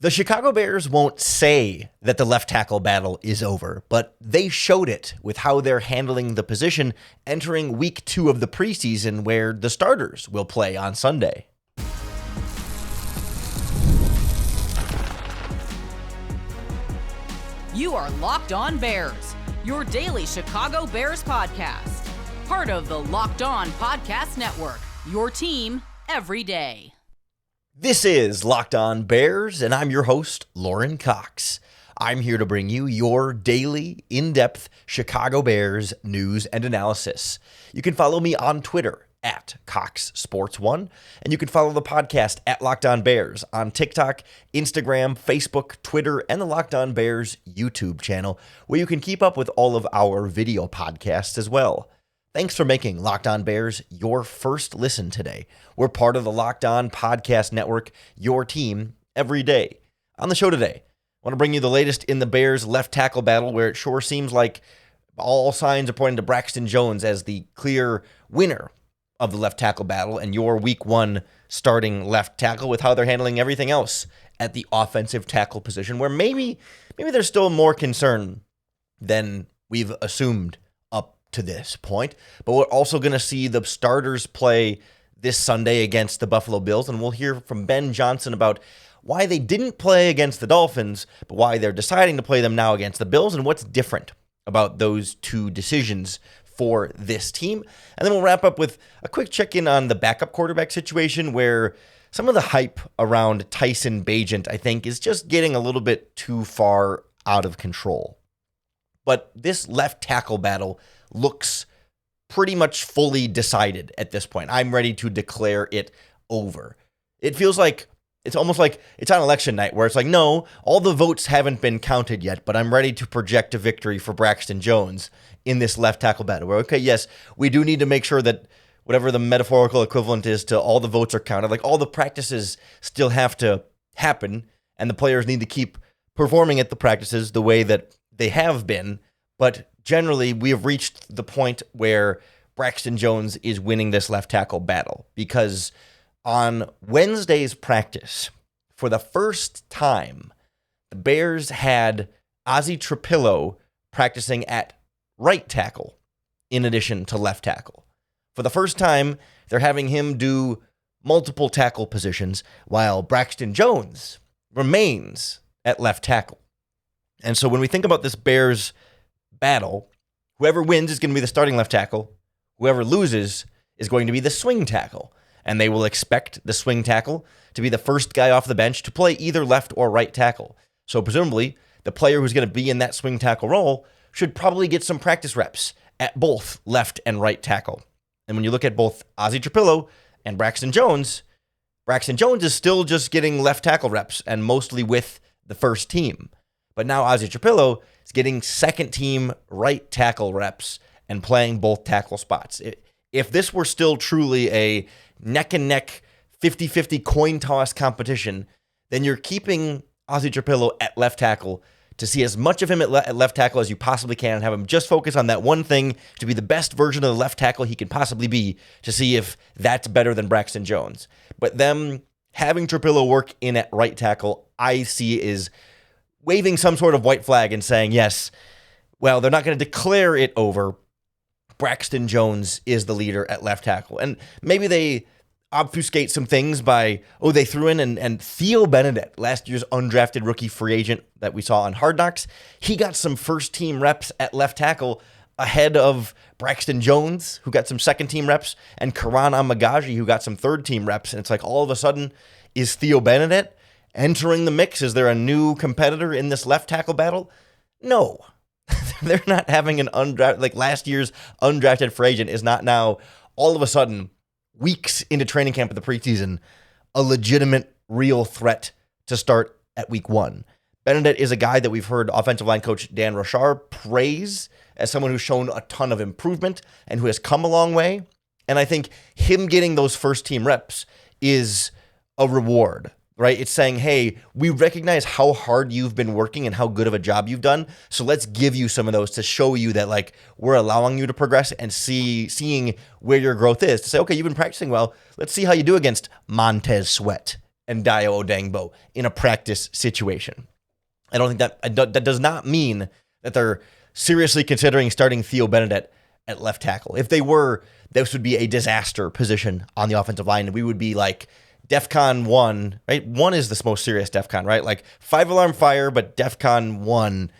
The Chicago Bears won't say that the left tackle battle is over, but they showed it with how they're handling the position entering week 2 of the preseason, where the starters will play on Sunday. You are Locked On Bears, your daily Chicago Bears podcast. Part of the Locked On Podcast Network, your team every day. This is Locked On Bears, and I'm your host, Lauren Cox. I'm here to bring you your daily, in-depth Chicago Bears news and analysis. You can follow me on Twitter at CoxSports1, and you can follow the podcast at Locked On Bears on TikTok, Instagram, Facebook, Twitter, and the Locked On Bears YouTube channel, where you can keep up with all of our video podcasts as well. Thanks for making Locked On Bears your first listen today. We're part of the Locked On Podcast Network, your team every day. On the show today, I want to bring you the latest in the Bears left tackle battle, where it sure seems like all signs are pointing to Braxton Jones as the clear winner of the left tackle battle and your week 1 starting left tackle, with how they're handling everything else at the offensive tackle position, where maybe there's still more concern than we've assumed up to this point. But we're also going to see the starters play this Sunday against the Buffalo Bills, and we'll hear from Ben Johnson about why they didn't play against the Dolphins, but why they're deciding to play them now against the Bills, and what's different about those two decisions for this team. And then we'll wrap up with a quick check-in on the backup quarterback situation, where some of the hype around Tyson Bagent, I think, is just getting a little bit too far out of control. But this left tackle battle looks pretty much fully decided at this point. I'm ready to declare it over. It feels like it's almost like it's on election night, where it's like, no, all the votes haven't been counted yet, but I'm ready to project a victory for Braxton Jones in this left tackle battle. Where, okay, yes, we do need to make sure that whatever the metaphorical equivalent is to all the votes are counted, like all the practices still have to happen, and the players need to keep performing at the practices the way that they have been. But generally, we have reached the point where Braxton Jones is winning this left tackle battle, because on Wednesday's practice, for the first time, the Bears had Ozzie Trapillo practicing at right tackle in addition to left tackle. For the first time, they're having him do multiple tackle positions, while Braxton Jones remains at left tackle. And so when we think about this Bears battle, whoever wins is going to be the starting left tackle. Whoever loses is going to be the swing tackle. And they will expect the swing tackle to be the first guy off the bench to play either left or right tackle. So presumably, the player who's going to be in that swing tackle role should probably get some practice reps at both left and right tackle. And when you look at both Ozzie Trapillo and Braxton Jones is still just getting left tackle reps, and mostly with the first team. But now Ozzie Trapillo is getting second team right tackle reps and playing both tackle spots. If this were still truly a neck and neck 50-50 coin toss competition, then you're keeping Ozzie Trapillo at left tackle to see as much of him at left tackle as you possibly can, and have him just focus on that one thing to be the best version of the left tackle he can possibly be, to see if that's better than Braxton Jones. But them having Trapillo work in at right tackle, I see is waving some sort of white flag and saying, yes, well, they're not going to declare it over. Braxton Jones is the leader at left tackle. And maybe they obfuscate some things by, they threw in and Theo Benedict, last year's undrafted rookie free agent that we saw on Hard Knocks, he got some first team reps at left tackle ahead of Braxton Jones, who got some second team reps, and Karan Amagaji, who got some third team reps. And it's like, all of a sudden, is Theo Benedict entering the mix? Is there a new competitor in this left tackle battle? No. They're not having an undrafted, like last year's undrafted free agent is not now all of a sudden, weeks into training camp of the preseason, a legitimate, real threat to start at week 1. Benedict is a guy that we've heard offensive line coach Dan Rochar praise as someone who's shown a ton of improvement and who has come a long way. And I think him getting those first team reps is a reward, right? It's saying, hey, we recognize how hard you've been working and how good of a job you've done. So let's give you some of those to show you that, like, we're allowing you to progress and seeing where your growth is. To say, okay, you've been practicing well. Let's see how you do against Montez Sweat and Dayo Odangbo in a practice situation. I don't think that does not mean that they're seriously considering starting Theo Benedette at left tackle. If they were, this would be a disaster position on the offensive line. And we would be like DEFCON 1, right? 1 is the most serious DEFCON, right? Like 5-alarm fire, but DEFCON 1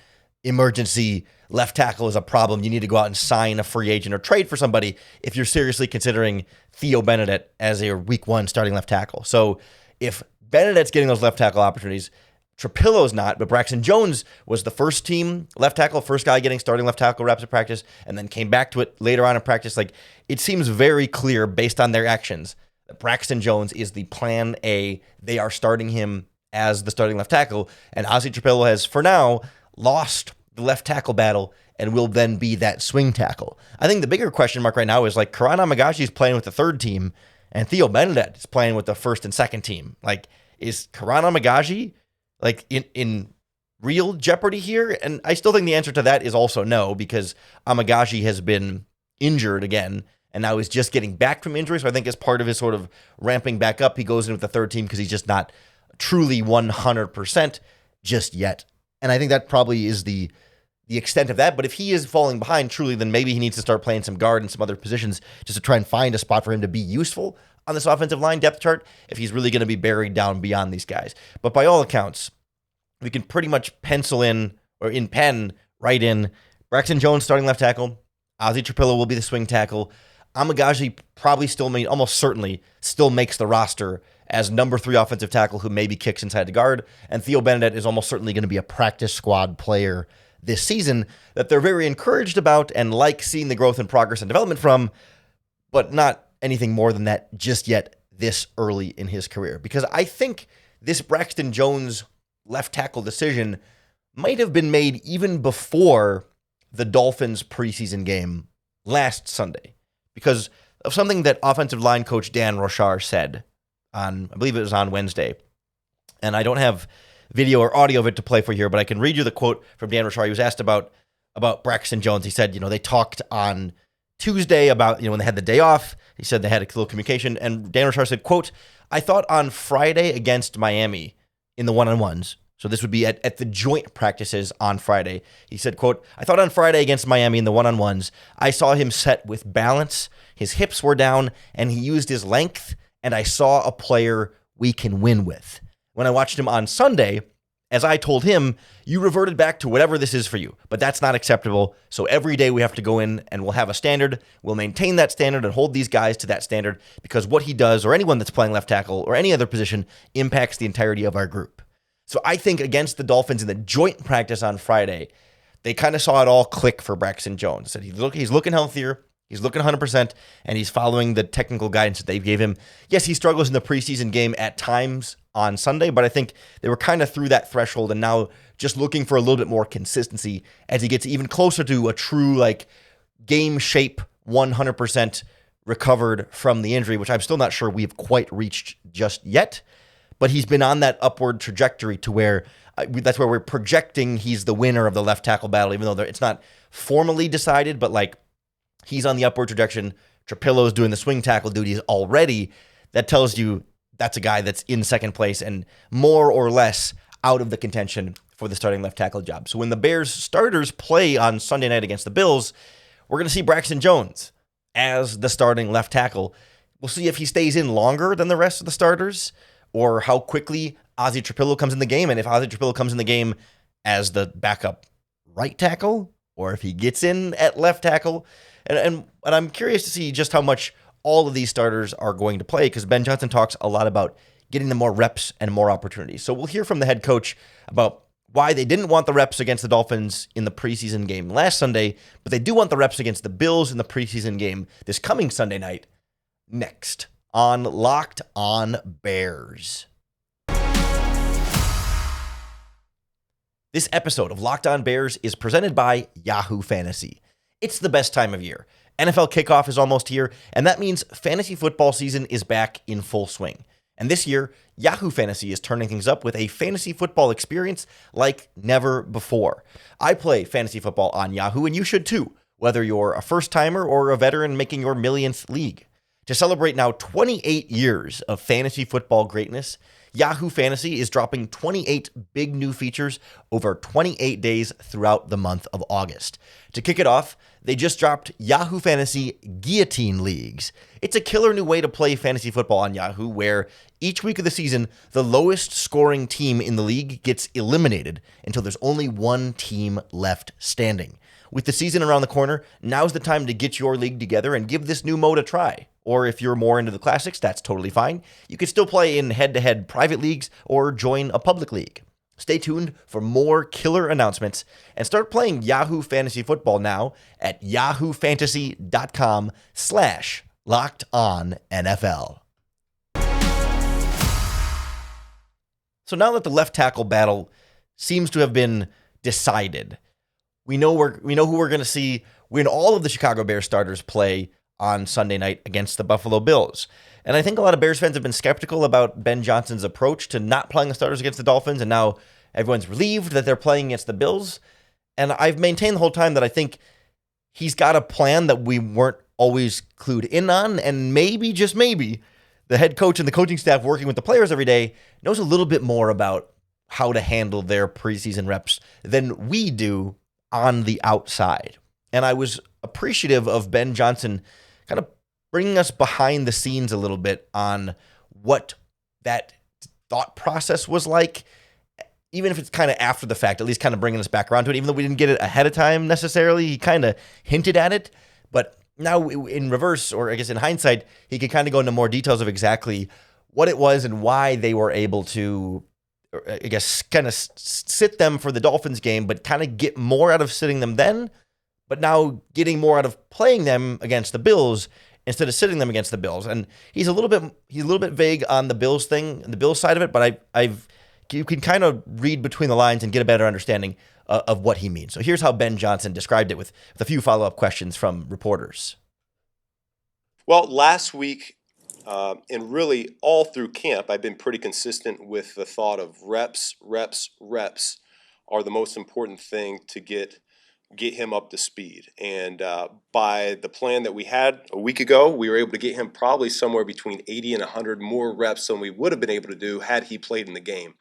emergency left tackle is a problem. You need to go out and sign a free agent or trade for somebody if you're seriously considering Theo Benedette as a week 1 starting left tackle. So if Benedette's getting those left tackle opportunities, Trapillo's not, but Braxton Jones was the first team left tackle, first guy getting starting left tackle reps at practice, and then came back to it later on in practice. Like, it seems very clear based on their actions that Braxton Jones is the plan A. They are starting him as the starting left tackle, and Ozzie Trapillo has, for now, lost the left tackle battle and will then be that swing tackle. I think the bigger question mark right now is like Karan Amagashi is playing with the third team and Theo Benedette is playing with the first and second team. Like, is Karan Amagashi like in real jeopardy here? And I still think the answer to that is also no, because Amagashi has been injured again and now is just getting back from injury. So I think as part of his sort of ramping back up, he goes in with the third team because he's just not truly 100% just yet. And I think that probably is the extent of that. But if he is falling behind truly, then maybe he needs to start playing some guard and some other positions just to try and find a spot for him to be useful on this offensive line depth chart if he's really going to be buried down beyond these guys. But by all accounts, we can pretty much pencil in, or in pen, write in Braxton Jones starting left tackle. Ozzie Trapillo will be the swing tackle. Amagashi probably almost certainly still makes the roster as number 3 offensive tackle who maybe kicks inside the guard. And Theo Benedette is almost certainly going to be a practice squad player this season that they're very encouraged about and like seeing the growth and progress and development from, but not anything more than that just yet this early in his career. Because I think this Braxton Jones left tackle decision might have been made even before the Dolphins preseason game last Sunday, because of something that offensive line coach Dan Rochar said on, I believe it was on Wednesday. And I don't have video or audio of it to play for here, but I can read you the quote from Dan Rochar. He was asked about Braxton Jones. He said, they talked on Tuesday about, when they had the day off. He said they had a little communication, and Dan Rochar said, quote, "I thought on Friday against Miami in the one-on-ones," so this would be at the joint practices on Friday. He said, quote, "I thought on Friday against Miami in the one-on-ones, I saw him set with balance, his hips were down, and he used his length, and I saw a player we can win with. When I watched him on Sunday, as I told him, you reverted back to whatever this is for you, but that's not acceptable. So every day we have to go in and we'll have a standard. We'll maintain that standard and hold these guys to that standard, because what he does, or anyone that's playing left tackle or any other position, impacts the entirety of our group." So I think against the Dolphins in the joint practice on Friday, they kind of saw it all click for Braxton Jones. Said he's looking healthier, he's looking 100%, and he's following the technical guidance that they gave him. Yes, he struggles in the preseason game at times on Sunday, but I think they were kind of through that threshold and now just looking for a little bit more consistency as he gets even closer to a true game shape 100% recovered from the injury, which I'm still not sure we've quite reached just yet. But he's been on that upward trajectory to where that's where we're projecting he's the winner of the left tackle battle, even though it's not formally decided, but he's on the upward trajectory. Trapillo's doing the swing tackle duties already. That tells you that's a guy that's in second place and more or less out of the contention for the starting left tackle job. So when the Bears starters play on Sunday night against the Bills, we're going to see Braxton Jones as the starting left tackle. We'll see if he stays in longer than the rest of the starters, or how quickly Ozzie Trapillo comes in the game. And if Ozzie Trapillo comes in the game as the backup right tackle, or if he gets in at left tackle. And I'm curious to see just how much all of these starters are going to play, because Ben Johnson talks a lot about getting them more reps and more opportunities. So we'll hear from the head coach about why they didn't want the reps against the Dolphins in the preseason game last Sunday, but they do want the reps against the Bills in the preseason game this coming Sunday night, next on Locked On Bears. This episode of Locked On Bears is presented by Yahoo Fantasy. It's the best time of year. NFL kickoff is almost here, and that means fantasy football season is back in full swing. And this year, Yahoo Fantasy is turning things up with a fantasy football experience like never before. I play fantasy football on Yahoo, and you should too, whether you're a first-timer or a veteran making your millionth league. To celebrate now 28 years of fantasy football greatness, Yahoo Fantasy is dropping 28 big new features over 28 days throughout the month of August. To kick it off, they just dropped Yahoo Fantasy Guillotine Leagues. It's a killer new way to play fantasy football on Yahoo, where each week of the season, the lowest scoring team in the league gets eliminated until there's only one team left standing. With the season around the corner, now's the time to get your league together and give this new mode a try. Or if you're more into the classics, that's totally fine. You can still play in head-to-head private leagues or join a public league. Stay tuned for more killer announcements and start playing Yahoo Fantasy Football now at yahoofantasy.com/LockedOnNFL. So now that the left tackle battle seems to have been decided, we know who we're going to see when all of the Chicago Bears starters play on Sunday night against the Buffalo Bills. And I think a lot of Bears fans have been skeptical about Ben Johnson's approach to not playing the starters against the Dolphins, and now everyone's relieved that they're playing against the Bills. And I've maintained the whole time that I think he's got a plan that we weren't always clued in on, and maybe, just maybe, the head coach and the coaching staff working with the players every day knows a little bit more about how to handle their preseason reps than we do on the outside. And I was appreciative of Ben Johnson kind of bringing us behind the scenes a little bit on what that thought process was like, even if it's kind of after the fact, at least kind of bringing us back around to it, even though we didn't get it ahead of time necessarily. He kind of hinted at it, but now in reverse, or I guess in hindsight, he could kind of go into more details of exactly what it was and why they were able to, I guess, kind of sit them for the Dolphins game, but kind of get more out of sitting them then, but now getting more out of playing them against the Bills instead of sitting them against the Bills. And he's a little bit vague on the Bills thing, the Bills side of it, but you can kind of read between the lines and get a better understanding of what he means. So here's how Ben Johnson described it with a few follow-up questions from reporters. Well, last week, and really all through camp, I've been pretty consistent with the thought of reps are the most important thing to get him up to speed. And by the plan that we had a week ago, we were able to get him probably somewhere between 80 and 100 more reps than we would have been able to do had he played in the game.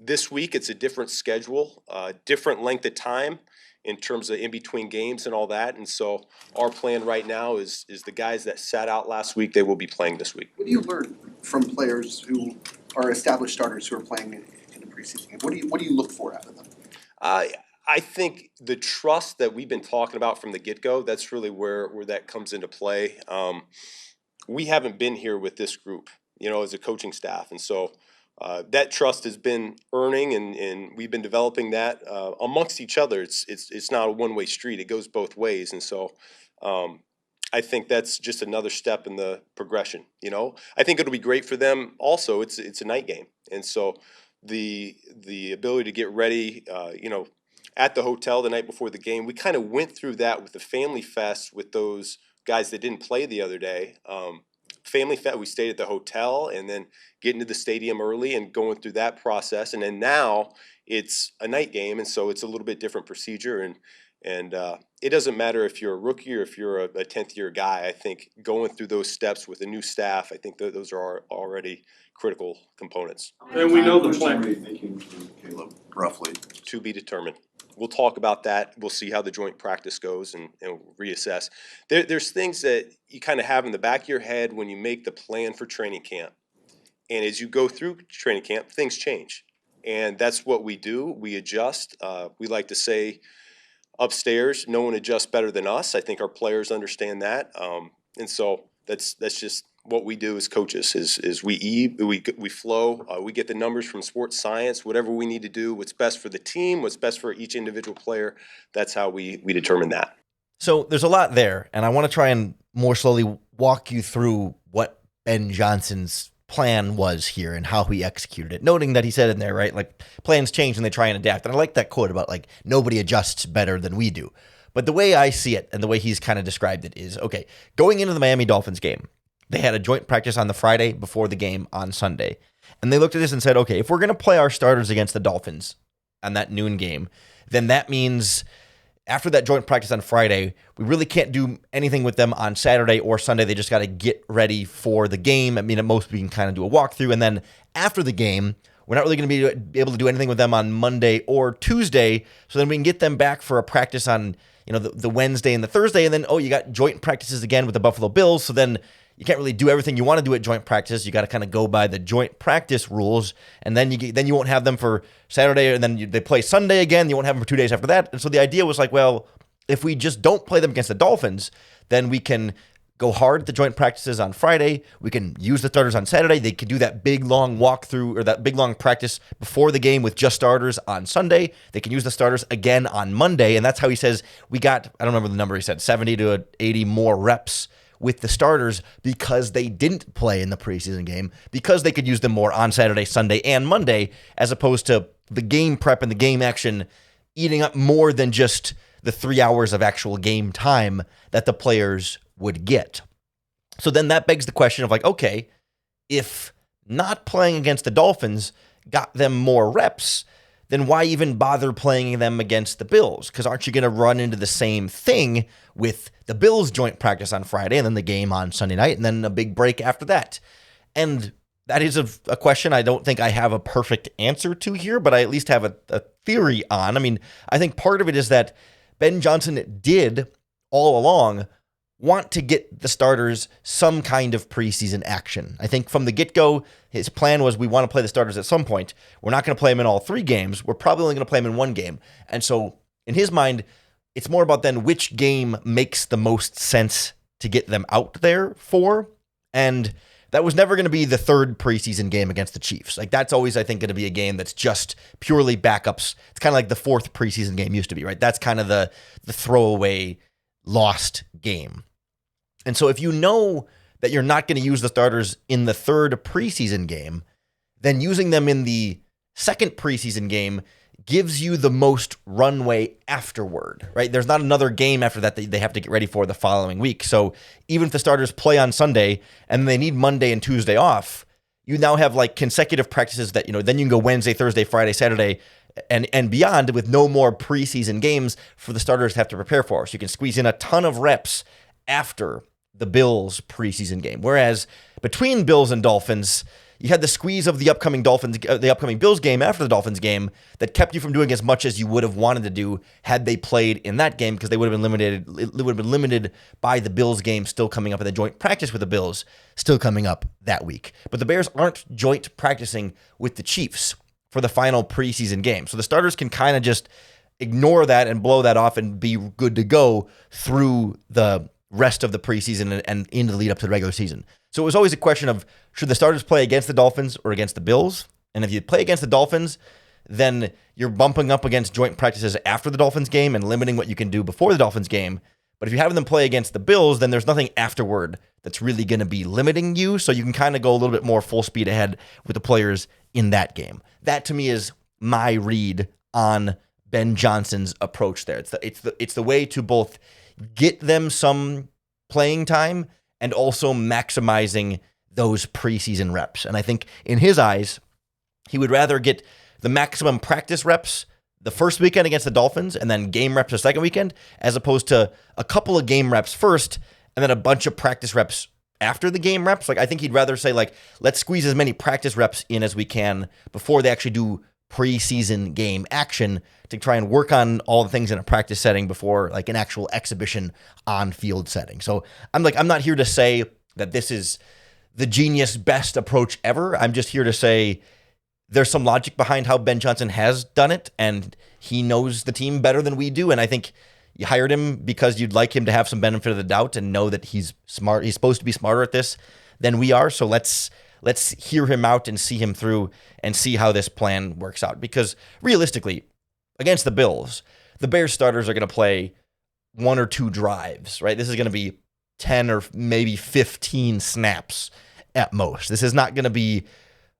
This week, it's a different schedule, different length of time in terms of in between games and all that. And so our plan right now is the guys that sat out last week, they will be playing this week. What do you learn from players who are established starters who are playing in the preseason game? What do you look for out of them? I think the trust that we've been talking about from the get-go, that's really where that comes into play. We haven't been here with this group, as a coaching staff. And so that trust has been earning, and we've been developing that amongst each other. It's not a one-way street. It goes both ways. And so I think that's just another step in the progression. I think it'll be great for them also. It's a night game. And so the ability to get ready, at the hotel the night before the game, we kind of went through that with the Family Fest with those guys that didn't play the other day. Family Fest, we stayed at the hotel and then getting to the stadium early and going through that process. And then now it's a night game, and so it's a little bit different procedure. And it doesn't matter if you're a rookie or if you're a 10th-year guy. I think going through those steps with a new staff, I think those are already critical components. And we know the plan. How much time are you thinking, Caleb, roughly? To be determined. We'll talk about that. We'll see how the joint practice goes and reassess. There's things that you kind of have in the back of your head when you make the plan for training camp. And as you go through training camp, things change. And that's what we do. We adjust. We like to say upstairs, no one adjusts better than us. I think our players understand that. And so that's just what we do as coaches is we flow, we get the numbers from sports science, whatever we need to do, what's best for the team, what's best for each individual player. That's how we determine that. So there's a lot there, and I want to try and more slowly walk you through what Ben Johnson's plan was here and how he executed it, noting that he said in there, right, like plans change and they try and adapt. And I like that quote about like nobody adjusts better than we do. But the way I see it and the way he's kind of described it is, okay, going into the Miami Dolphins game, they had a joint practice on the Friday before the game on Sunday. And they looked at this and said, okay, if we're going to play our starters against the Dolphins on that noon game, then that means after that joint practice on Friday, we really can't do anything with them on Saturday or Sunday. They just got to get ready for the game. I mean, at most we can kind of do a walkthrough. And then after the game, we're not really going to be able to do anything with them on Monday or Tuesday. So then we can get them back for a practice on, the Wednesday and the Thursday. And then, you got joint practices again with the Buffalo Bills. So then you can't really do everything you want to do at joint practice. You got to kind of go by the joint practice rules. And then you won't have them for Saturday. And then they play Sunday again. You won't have them for 2 days after that. And so the idea was like, well, if we just don't play them against the Dolphins, then we can go hard at the joint practices on Friday. We can use the starters on Saturday. They can do that big long walkthrough or that big long practice before the game with just starters on Sunday. They can use the starters again on Monday. And that's how he says we got, I don't remember the number he said, 70 to 80 more reps with the starters because they didn't play in the preseason game, because they could use them more on Saturday, Sunday, and Monday, as opposed to the game prep and the game action eating up more than just the 3 hours of actual game time that the players would get. So then that begs the question of like, okay, if not playing against the Dolphins got them more reps, then why even bother playing them against the Bills? Because aren't you going to run into the same thing with the Bills joint practice on Friday and then the game on Sunday night and then a big break after that? And that is a question I don't think I have a perfect answer to here, but I at least have a theory on. I mean, I think part of it is that Ben Johnson did all along want to get the starters some kind of preseason action. I think from the get-go, his plan was we want to play the starters at some point. We're not going to play them in all 3 games. We're probably only going to play them in 1 game. And so in his mind, it's more about then which game makes the most sense to get them out there for. And that was never going to be the 3rd preseason game against the Chiefs. Like that's always, I think, going to be a game that's just purely backups. It's kind of like the 4th preseason game used to be, right? That's kind of the throwaway lost game. And so if you know that you're not going to use the starters in the 3rd preseason game, then using them in the 2nd preseason game gives you the most runway afterward, right? There's not another game after that they have to get ready for the following week. So even if the starters play on Sunday and they need Monday and Tuesday off, you now have like consecutive practices that, then you can go Wednesday, Thursday, Friday, Saturday, and beyond with no more preseason games for the starters to have to prepare for. So you can squeeze in a ton of reps after the Bills preseason game. Whereas between Bills and Dolphins, you had the squeeze of the upcoming Bills game after the Dolphins game that kept you from doing as much as you would have wanted to do had they played in that game, because they would have been limited by the Bills game still coming up and the joint practice with the Bills still coming up that week. But the Bears aren't joint practicing with the Chiefs for the final preseason game. So the starters can kind of just ignore that and blow that off and be good to go through the rest of the preseason and into the lead up to the regular season. So it was always a question of, should the starters play against the Dolphins or against the Bills? And if you play against the Dolphins, then you're bumping up against joint practices after the Dolphins game and limiting what you can do before the Dolphins game. But if you have them play against the Bills, then there's nothing afterward that's really going to be limiting you. So you can kind of go a little bit more full speed ahead with the players in that game. That to me is my read on Ben Johnson's approach there. It's the way to both get them some playing time and also maximizing those preseason reps. And I think in his eyes, he would rather get the maximum practice reps the first weekend against the Dolphins and then game reps the second weekend, as opposed to a couple of game reps first and then a bunch of practice reps after the game reps. Like, I think he'd rather say, like, let's squeeze as many practice reps in as we can before they actually do preseason game action to try and work on all the things in a practice setting before like an actual exhibition on field setting. So I'm not here to say that this is the genius best approach ever. I'm just here to say there's some logic behind how Ben Johnson has done it, and he knows the team better than we do. And I think you hired him because you'd like him to have some benefit of the doubt and know that he's smart. He's supposed to be smarter at this than we are. So let's hear him out and see him through and see how this plan works out. Because realistically, against the Bills, the Bears starters are going to play 1 or 2 drives, right? This is going to be 10 or maybe 15 snaps at most. This is not going to be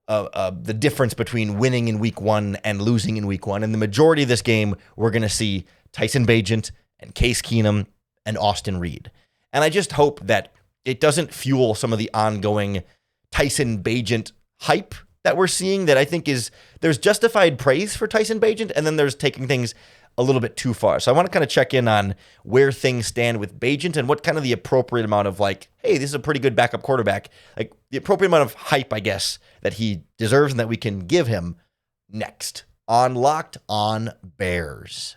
the difference between winning in week 1 and losing in week 1. In the majority of this game, we're going to see Tyson Bagent and Case Keenum and Austin Reed. And I just hope that it doesn't fuel some of the ongoing Tyson Bagent hype that we're seeing, that I think there's justified praise for Tyson Bagent, and then there's taking things a little bit too far. So I want to kind of check in on where things stand with Bagent and what kind of the appropriate amount of like, hey, this is a pretty good backup quarterback, like the appropriate amount of hype, I guess, that he deserves and that we can give him next on Locked On Bears.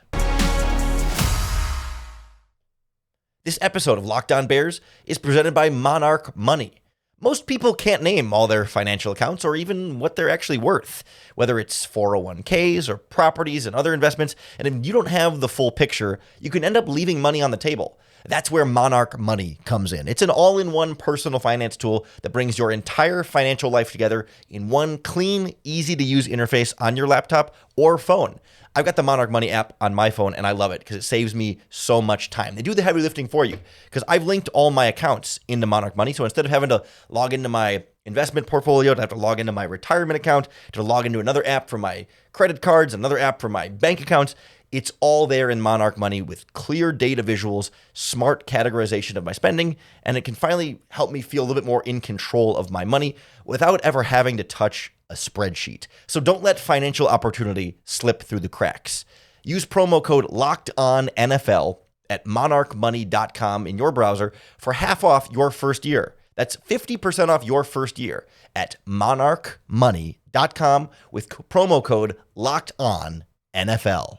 This episode of Locked On Bears is presented by Monarch Money. Most people can't name all their financial accounts or even what they're actually worth, whether it's 401ks or properties and other investments. And if you don't have the full picture, you can end up leaving money on the table. That's where Monarch Money comes in. It's an all-in-one personal finance tool that brings your entire financial life together in one clean, easy-to-use interface on your laptop or phone. I've got the Monarch Money app on my phone, and I love it because it saves me so much time. They do the heavy lifting for you because I've linked all my accounts into Monarch Money. So instead of having to log into my investment portfolio, to have to log into my retirement account, to log into another app for my credit cards, another app for my bank accounts, it's all there in Monarch Money with clear data visuals, smart categorization of my spending, and it can finally help me feel a little bit more in control of my money without ever having to touch a spreadsheet. So don't let financial opportunity slip through the cracks. Use promo code LOCKEDONNFL at monarchmoney.com in your browser for half off your first year. That's 50% off your first year at monarchmoney.com with promo code LOCKEDONNFL.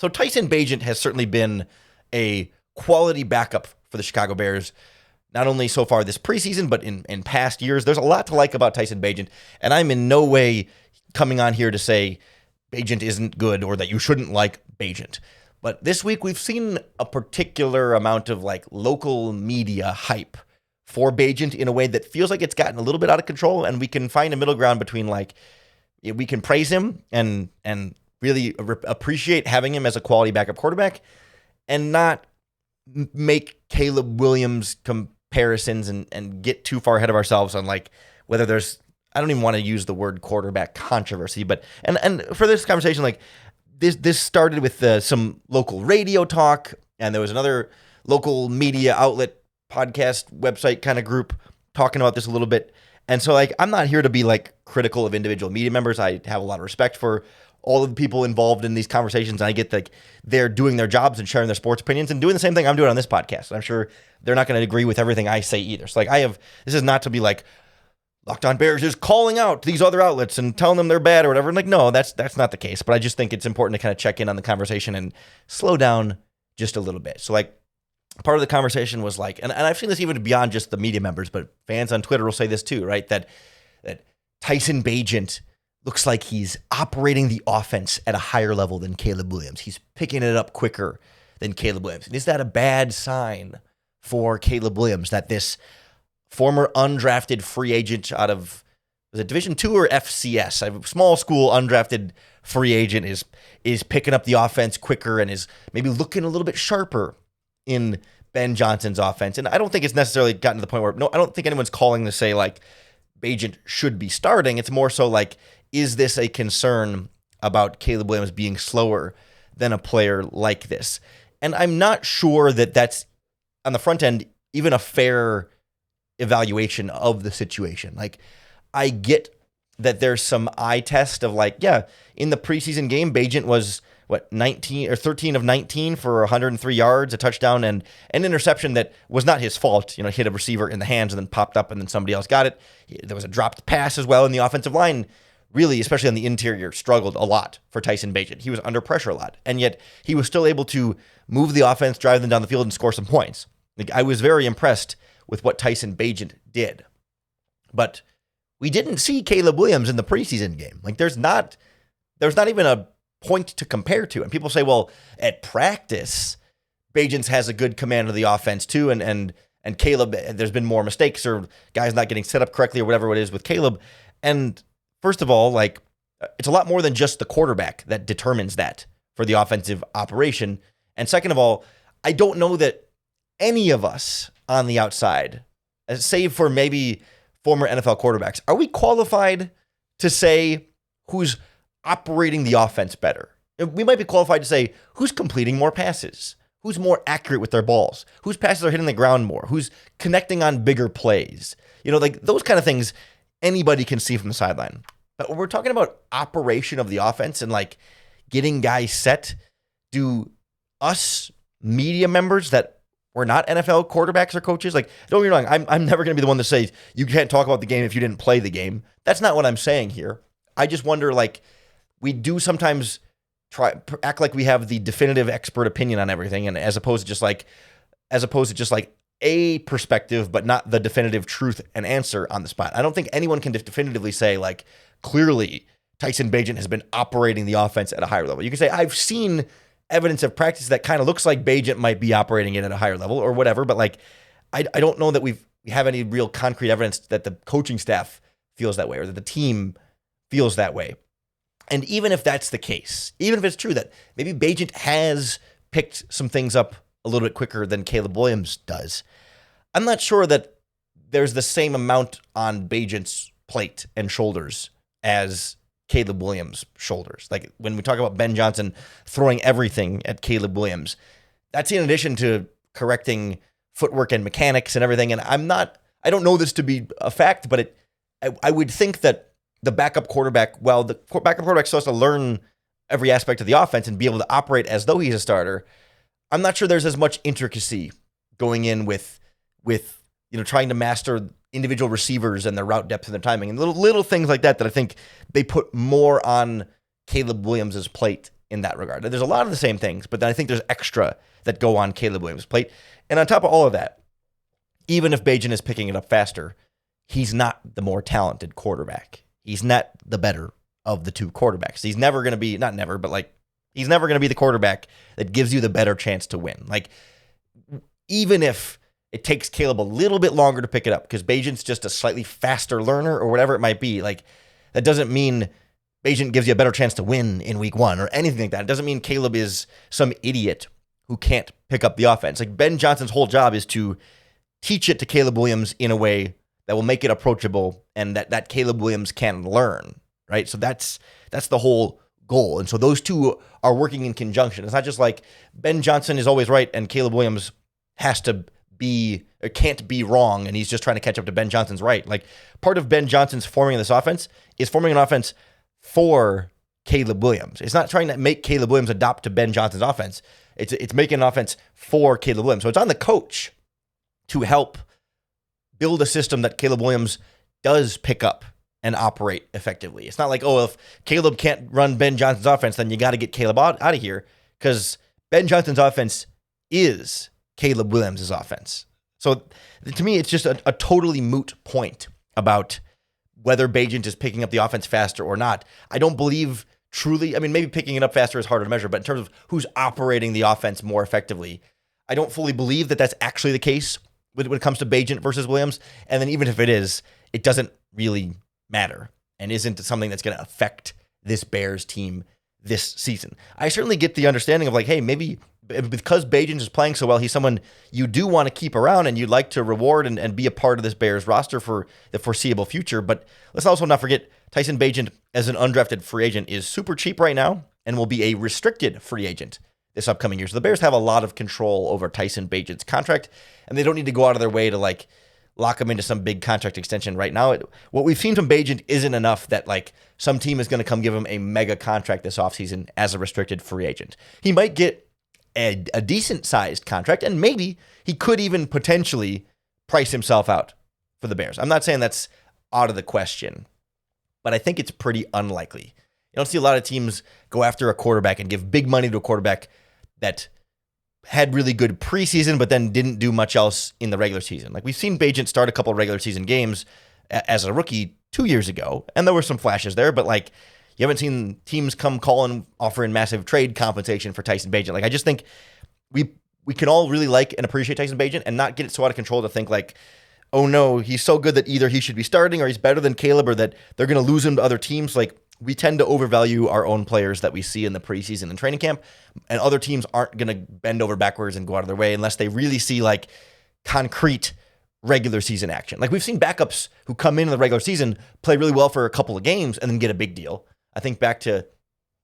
So Tyson Bagent has certainly been a quality backup for the Chicago Bears, not only so far this preseason, but in past years. There's a lot to like about Tyson Bagent, and I'm in no way coming on here to say Bagent isn't good or that you shouldn't like Bagent. But this week we've seen a particular amount of like local media hype for Bagent in a way that feels like it's gotten a little bit out of control, and we can find a middle ground between like we can praise him and really appreciate having him as a quality backup quarterback and not make Caleb Williams comparisons and get too far ahead of ourselves on like whether there's, I don't even want to use the word quarterback controversy, but and for this conversation, like this started with some local radio talk, and there was another local media outlet podcast website kind of group talking about this a little bit. And so like I'm not here to be like critical of individual media members. I have a lot of respect for all of the people involved in these conversations. And I get like they're doing their jobs and sharing their sports opinions and doing the same thing I'm doing on this podcast. And I'm sure they're not going to agree with everything I say either. So like this is not to be like Locked On Bears is calling out these other outlets and telling them they're bad or whatever. And like, no, that's not the case. But I just think it's important to kind of check in on the conversation and slow down just a little bit. So like part of the conversation was like, and I've seen this even beyond just the media members, but fans on Twitter will say this too, right? That Tyson Bagent looks like he's operating the offense at a higher level than Caleb Williams. He's picking it up quicker than Caleb Williams. And is that a bad sign for Caleb Williams that this former undrafted free agent out of, was it Division II or FCS? A small school undrafted free agent is picking up the offense quicker and is maybe looking a little bit sharper in Ben Johnson's offense. And I don't think it's necessarily gotten to the point where, no, I don't think anyone's calling to say like Bagent should be starting. It's more so like, is this a concern about Caleb Williams being slower than a player like this? And I'm not sure that that's, on the front end, even a fair evaluation of the situation. Like, I get that there's some eye test of like, yeah, in the preseason game, Bagent was, 19 or 13 of 19 for 103 yards, a touchdown, and an interception that was not his fault. Hit a receiver in the hands and then popped up and then somebody else got it. There was a dropped pass as well, and the offensive line really, especially on the interior, struggled a lot for Tyson Bagent. He was under pressure a lot, and yet he was still able to move the offense, drive them down the field, and score some points. Like, I was very impressed with what Tyson Bagent did. But we didn't see Caleb Williams in the preseason game. Like, there's not even a point to compare to. And people say, well, at practice, Bagent has a good command of the offense too, and Caleb, there's been more mistakes or guys not getting set up correctly or whatever it is with Caleb. And first of all, like, it's a lot more than just the quarterback that determines that for the offensive operation. And second of all, I don't know that any of us on the outside, save for maybe former NFL quarterbacks, are we qualified to say who's operating the offense better? We might be qualified to say who's completing more passes, who's more accurate with their balls, whose passes are hitting the ground more, who's connecting on bigger plays. Like those kind of things anybody can see from the sideline. But when we're talking about operation of the offense and like getting guys set, do us media members that we're not NFL quarterbacks or coaches, like, don't get me wrong, I'm never going to be the one to say you can't talk about the game if you didn't play the game. That's not what I'm saying here. I just wonder, like, we do sometimes act like we have the definitive expert opinion on everything, and as opposed to just like a perspective, but not the definitive truth and answer on the spot. I don't think anyone can definitively say, like, clearly Tyson Bagent has been operating the offense at a higher level. You can say, I've seen evidence of practice that kind of looks like Bagent might be operating it at a higher level or whatever, but like, I don't know that we have any real concrete evidence that the coaching staff feels that way or that the team feels that way. And even if that's the case, even if it's true that maybe Bagent has picked some things up a little bit quicker than Caleb Williams does, I'm not sure that there's the same amount on Bagent's plate and shoulders as Caleb Williams' shoulders. Like when we talk about Ben Johnson throwing everything at Caleb Williams, that's in addition to correcting footwork and mechanics and everything. And I don't know this to be a fact, but I would think that the backup quarterback, the backup quarterback still has to learn every aspect of the offense and be able to operate as though he's a starter. I'm not sure there's as much intricacy going in with trying to master individual receivers and their route depth and their timing and little things like that I think they put more on Caleb Williams' plate in that regard. There's a lot of the same things, but then I think there's extra that go on Caleb Williams' plate. And on top of all of that, even if Bagent is picking it up faster, he's not the more talented quarterback. He's not the better of the two quarterbacks. He's never going to be, not never, but like, he's never going to be the quarterback that gives you the better chance to win. Like, even if it takes Caleb a little bit longer to pick it up because Bagent's just a slightly faster learner or whatever it might be, like, that doesn't mean Bagent gives you a better chance to win in week one or anything like that. It doesn't mean Caleb is some idiot who can't pick up the offense. Like, Ben Johnson's whole job is to teach it to Caleb Williams in a way that will make it approachable and that Caleb Williams can learn, right? So that's the whole goal. And so those two are working in conjunction. It's not just like Ben Johnson is always right and Caleb Williams has to be or can't be wrong and he's just trying to catch up to Ben Johnson's right. Like, part of Ben Johnson's forming this offense is forming an offense for Caleb Williams. It's not trying to make Caleb Williams adopt to Ben Johnson's offense. It's making an offense for Caleb Williams. So it's on the coach to help build a system that Caleb Williams does pick up and operate effectively. It's not like, oh, if Caleb can't run Ben Johnson's offense, then you got to get Caleb out of here, because Ben Johnson's offense is Caleb Williams' offense. So to me, it's just a totally moot point about whether Bagent is picking up the offense faster or not. I don't believe truly, I mean, maybe picking it up faster is harder to measure, but in terms of who's operating the offense more effectively, I don't fully believe that that's actually the case when it comes to Bagent versus Williams. And then even if it is, it doesn't really matter and isn't something that's going to affect this Bears team this season. I certainly get the understanding of like, hey, maybe because Bagent is playing so well, he's someone you do want to keep around and you'd like to reward and be a part of this Bears roster for the foreseeable future. But let's also not forget Tyson Bagent as an undrafted free agent is super cheap right now and will be a restricted free agent this upcoming year. So the Bears have a lot of control over Tyson Bagent's contract, and they don't need to go out of their way to like lock him into some big contract extension right now. What we've seen from Bagent isn't enough that like some team is going to come give him a mega contract this offseason as a restricted free agent. He might get a decent sized contract, and maybe he could even potentially price himself out for the Bears. I'm not saying that's out of the question, but I think it's pretty unlikely. You don't see a lot of teams go after a quarterback and give big money to a quarterback that had really good preseason, but then didn't do much else in the regular season. Like, we've seen Bagent start a couple of regular season games as a rookie 2 years ago, and there were some flashes there, but like, you haven't seen teams come calling, offering massive trade compensation for Tyson Bagent. Like, I just think we can all really like and appreciate Tyson Bagent and not get it so out of control to think like, oh no, he's so good that either he should be starting or he's better than Caleb or that they're going to lose him to other teams. Like, we tend to overvalue our own players that we see in the preseason and training camp, and other teams aren't going to bend over backwards and go out of their way unless they really see like concrete regular season action. Like, we've seen backups who come in the regular season, play really well for a couple of games, and then get a big deal. I think back to,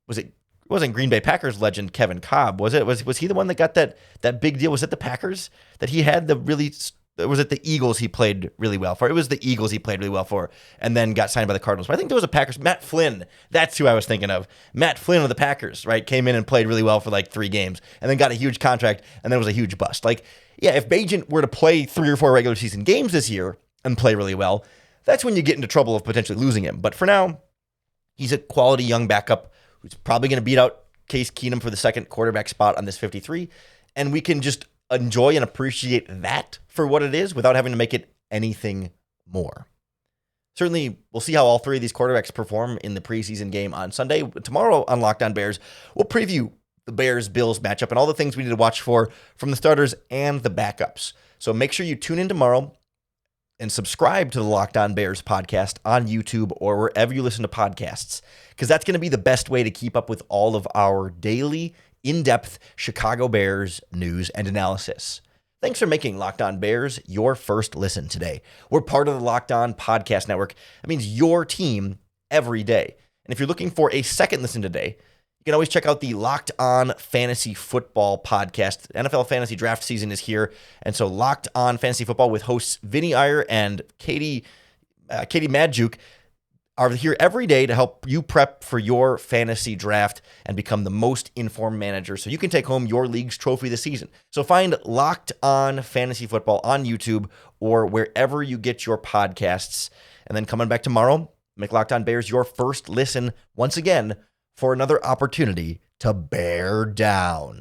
it wasn't Green Bay Packers legend Kevin Cobb, was it? Was he the one that got that big deal? Was it the Packers that he had the really was it the Eagles he played really well for? It was the Eagles he played really well for and then got signed by the Cardinals. But I think there was a Packers, Matt Flynn. That's who I was thinking of. Matt Flynn of the Packers, right? Came in and played really well for like 3 games and then got a huge contract and then was a huge bust. Like, yeah, if Bagent were to play 3 or 4 regular season games this year and play really well, that's when you get into trouble of potentially losing him. But for now, he's a quality young backup who's probably going to beat out Case Keenum for the second quarterback spot on this 53. And we can just enjoy and appreciate that for what it is without having to make it anything more. Certainly, we'll see how all 3 of these quarterbacks perform in the preseason game on Sunday. Tomorrow on Locked On Bears, we'll preview the Bears-Bills matchup and all the things we need to watch for from the starters and the backups. So make sure you tune in tomorrow and subscribe to the Locked On Bears podcast on YouTube or wherever you listen to podcasts, because that's going to be the best way to keep up with all of our daily in-depth Chicago Bears news and analysis. Thanks for making Locked On Bears your first listen today. We're part of the Locked On Podcast Network. That means your team every day. And if you're looking for a second listen today, you can always check out the Locked On Fantasy Football podcast. NFL fantasy draft season is here. And so Locked On Fantasy Football with hosts Vinny Iyer and Katie Madjuk are here every day to help you prep for your fantasy draft and become the most informed manager so you can take home your league's trophy this season. So find Locked On Fantasy Football on YouTube or wherever you get your podcasts. And then coming back tomorrow, make Locked On Bears your first listen once again for another opportunity to bear down.